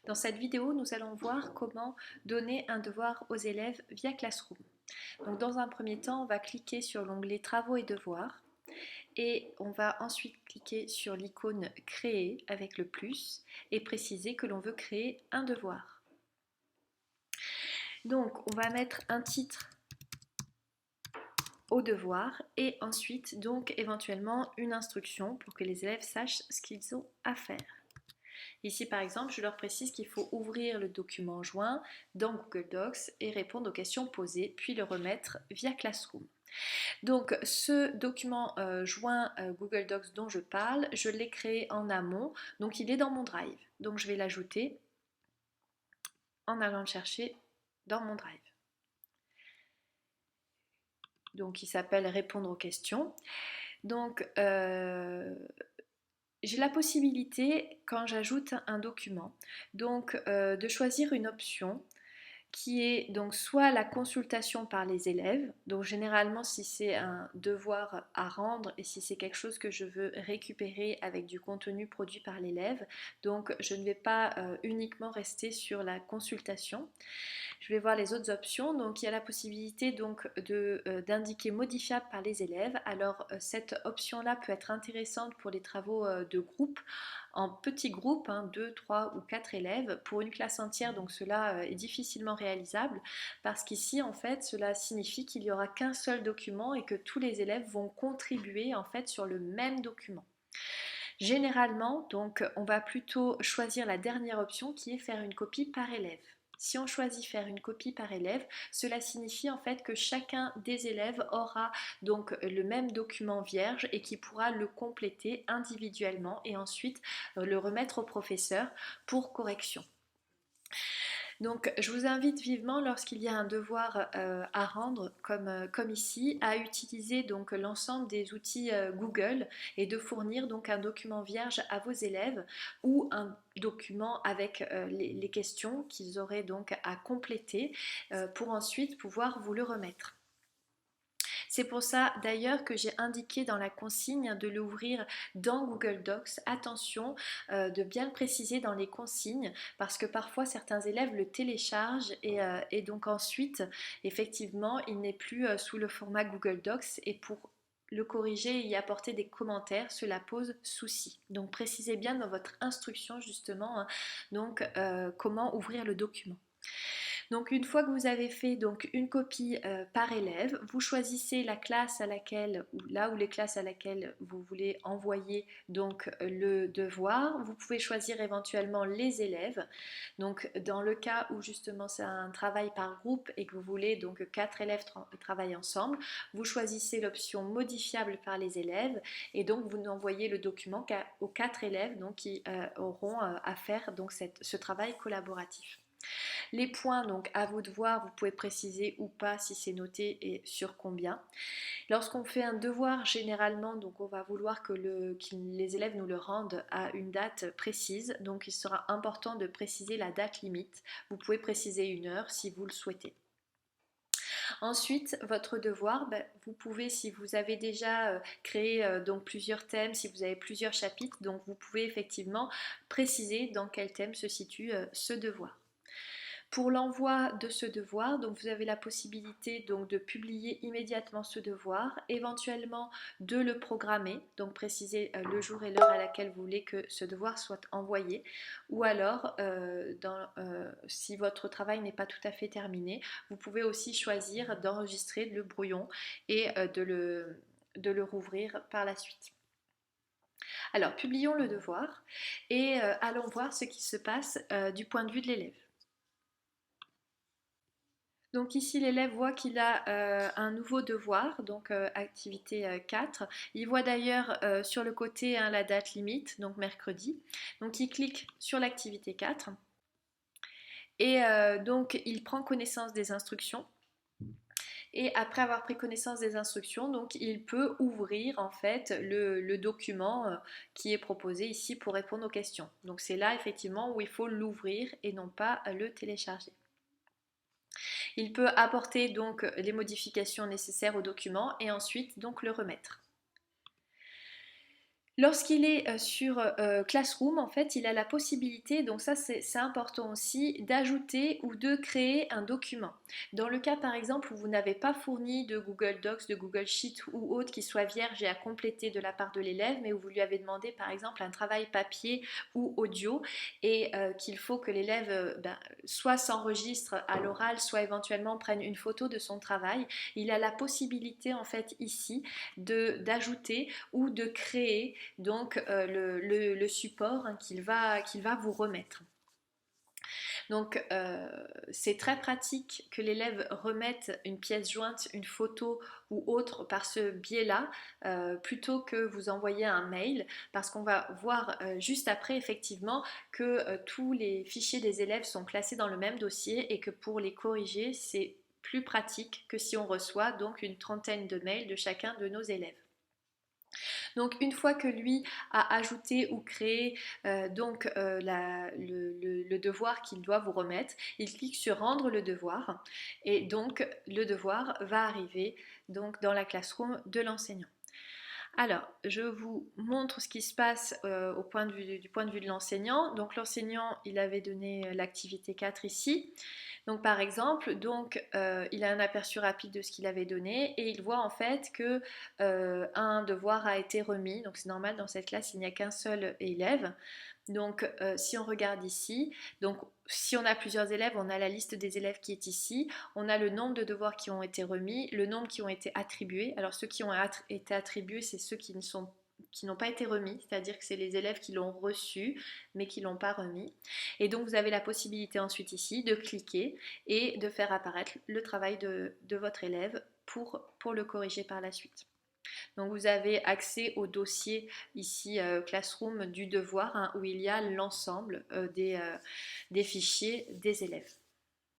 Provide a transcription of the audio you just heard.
Dans cette vidéo, nous allons voir comment donner un devoir aux élèves via Classroom. Donc, dans un premier temps, on va cliquer sur l'onglet Travaux et devoirs et on va ensuite cliquer sur l'icône Créer avec le plus et préciser que l'on veut créer un devoir. Donc, on va mettre un titre au devoir et ensuite donc éventuellement une instruction pour que les élèves sachent ce qu'ils ont à faire. Ici, par exemple, je leur précise qu'il faut ouvrir le document joint dans Google Docs et répondre aux questions posées, puis le remettre via Classroom. Donc, ce document joint Google Docs dont je parle, je l'ai créé en amont, donc il est dans mon Drive. Donc, je vais l'ajouter en allant le chercher dans mon Drive. Donc, il s'appelle Répondre aux questions. Donc, j'ai la possibilité, quand j'ajoute un document, donc de choisir une option qui est donc soit la consultation par les élèves, donc généralement si c'est un devoir à rendre et si c'est quelque chose que je veux récupérer avec du contenu produit par l'élève, donc je ne vais pas uniquement rester sur la consultation. Je vais voir les autres options. Donc il y a la possibilité donc d'indiquer modifiable par les élèves. Alors cette option-là peut être intéressante pour les travaux de groupe, en petits groupes, 2, 3 ou 4 élèves. Pour une classe entière, donc cela est difficilement réalisable parce qu'ici en fait cela signifie qu'il n'y aura qu'un seul document et que tous les élèves vont contribuer en fait sur le même document. Généralement, donc, on va plutôt choisir la dernière option qui est faire une copie par élève. Si on choisit faire une copie par élève, cela signifie en fait que chacun des élèves aura donc le même document vierge et qui pourra le compléter individuellement et ensuite le remettre au professeur pour correction. Donc je vous invite vivement lorsqu'il y a un devoir à rendre comme ici à utiliser donc l'ensemble des outils Google et de fournir donc un document vierge à vos élèves ou un document avec les questions qu'ils auraient donc à compléter pour ensuite pouvoir vous le remettre. C'est pour ça d'ailleurs que j'ai indiqué dans la consigne de l'ouvrir dans Google Docs. Attention de bien le préciser dans les consignes parce que parfois certains élèves le téléchargent et donc ensuite effectivement il n'est plus sous le format Google Docs et pour le corriger et y apporter des commentaires, cela pose souci. Donc précisez bien dans votre instruction justement donc, comment ouvrir le document. Donc une fois que vous avez fait donc une copie par élève, vous choisissez la classe à laquelle ou là où les classes à laquelle vous voulez envoyer donc le devoir. Vous pouvez choisir éventuellement les élèves. Donc dans le cas où justement c'est un travail par groupe et que vous voulez donc 4 élèves travailler ensemble, vous choisissez l'option modifiable par les élèves et donc vous n'envoyez le document qu'aux 4 élèves donc, qui auront à faire donc ce travail collaboratif. Les points, donc à vous de voir, vous pouvez préciser ou pas si c'est noté et sur combien. Lorsqu'on fait un devoir, généralement, donc on va vouloir que les élèves nous le rendent à une date précise. Donc il sera important de préciser la date limite. Vous pouvez préciser une heure si vous le souhaitez. Ensuite, votre devoir, vous pouvez, si vous avez déjà créé donc plusieurs thèmes, si vous avez plusieurs chapitres, donc vous pouvez effectivement préciser dans quel thème se situe ce devoir. Pour l'envoi de ce devoir, donc vous avez la possibilité donc de publier immédiatement ce devoir, éventuellement de le programmer, donc préciser le jour et l'heure à laquelle vous voulez que ce devoir soit envoyé, ou alors si votre travail n'est pas tout à fait terminé, vous pouvez aussi choisir d'enregistrer le brouillon et de le rouvrir par la suite. Alors, publions le devoir et allons voir ce qui se passe du point de vue de l'élève. Donc ici, l'élève voit qu'il a un nouveau devoir, donc activité 4. Il voit d'ailleurs sur le côté la date limite, donc mercredi. Donc il clique sur l'activité 4 et donc il prend connaissance des instructions. Et après avoir pris connaissance des instructions, donc il peut ouvrir en fait le document qui est proposé ici pour répondre aux questions. Donc c'est là effectivement où il faut l'ouvrir et non pas le télécharger. Il peut apporter donc les modifications nécessaires au document et ensuite donc le remettre. Lorsqu'il est sur Classroom, en fait, il a la possibilité, donc ça c'est important aussi, d'ajouter ou de créer un document. Dans le cas par exemple où vous n'avez pas fourni de Google Docs, de Google Sheet ou autre qui soit vierge et à compléter de la part de l'élève, mais où vous lui avez demandé par exemple un travail papier ou audio et qu'il faut que l'élève soit s'enregistre à l'oral, soit éventuellement prenne une photo de son travail, il a la possibilité en fait ici d'ajouter ou de créer donc le support hein, qu'il va vous remettre. Donc c'est très pratique que l'élève remette une pièce jointe, une photo ou autre par ce biais-là, plutôt que vous envoyer un mail, parce qu'on va voir juste après effectivement que tous les fichiers des élèves sont classés dans le même dossier et que pour les corriger, c'est plus pratique que si on reçoit donc une trentaine de mails de chacun de nos élèves. Donc une fois que lui a ajouté ou créé le devoir qu'il doit vous remettre, il clique sur rendre le devoir et donc le devoir va arriver donc dans la classroom de l'enseignant. Alors, je vous montre ce qui se passe du point de vue de l'enseignant. Donc l'enseignant, il avait donné l'activité 4 ici. Donc par exemple, il a un aperçu rapide de ce qu'il avait donné et il voit en fait que un devoir a été remis. Donc c'est normal, dans cette classe, il n'y a qu'un seul élève. Donc si on regarde ici, donc si on a plusieurs élèves, on a la liste des élèves qui est ici, on a le nombre de devoirs qui ont été remis, le nombre qui ont été attribués. Alors ceux qui ont été attribués, c'est ceux qui n'ont pas été remis, c'est-à-dire que c'est les élèves qui l'ont reçu mais qui ne l'ont pas remis. Et donc vous avez la possibilité ensuite ici de cliquer et de faire apparaître le travail de votre élève pour le corriger par la suite. Donc vous avez accès au dossier ici Classroom du devoir hein, où il y a l'ensemble des fichiers des élèves.